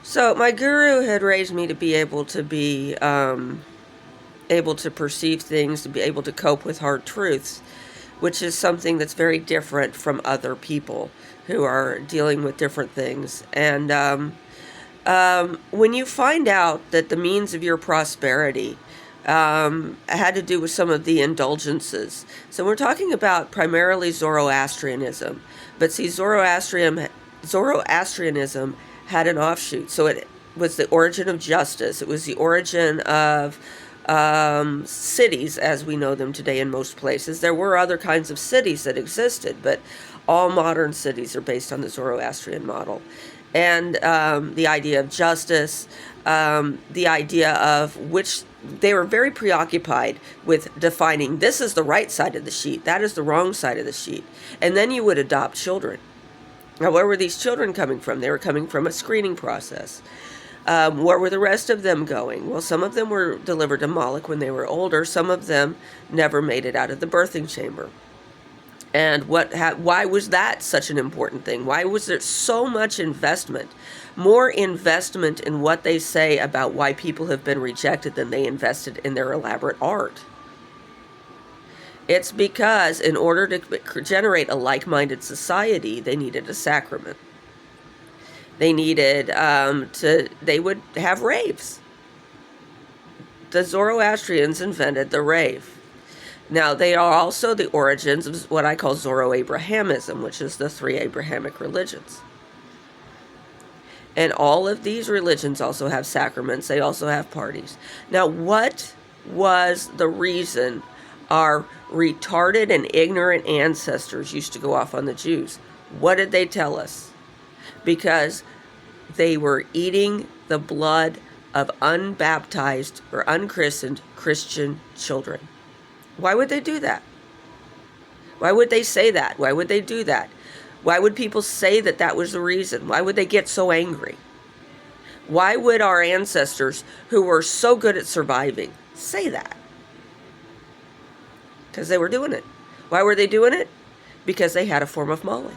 So my guru had raised me to be able to perceive things, to be able to cope with hard truths, which is something that's very different from other people who are dealing with different things. And when you find out that the means of your prosperity had to do with some of the indulgences. So we're talking about primarily Zoroastrianism, but see, Zoroastrianism had an offshoot. So it was the origin of justice. It was the origin of cities as we know them today in most places. There were other kinds of cities that existed, but all modern cities are based on the Zoroastrian model. And the idea of justice, the idea of which they were very preoccupied with defining this is the right side of the sheet, that is the wrong side of the sheet. And then you would adopt children. Now, where were these children coming from? They were coming from a screening process. Where were the rest of them going? Well, some of them were delivered to Moloch when they were older. Some of them never made it out of the birthing chamber. And why was that such an important thing? Why was there so much investment? More investment in what they say about why people have been rejected than they invested in their elaborate art. It's because in order to generate a like-minded society, they needed a sacrament. They needed they would have raves. The Zoroastrians invented the rave. Now, they are also the origins of what I call Zoroabrahamism, which is the 3 Abrahamic religions. And all of these religions also have sacraments. They also have parties. Now, what was the reason our retarded and ignorant ancestors used to go off on the Jews? What did they tell us? Because they were eating the blood of unbaptized or unchristened Christian children. Why would they do that? Why would they say that? Why would they do that? Why would people say that that was the reason? Why would they get so angry? Why would our ancestors, who were so good at surviving, say that? Because they were doing it. Why were they doing it? Because they had a form of Moloch.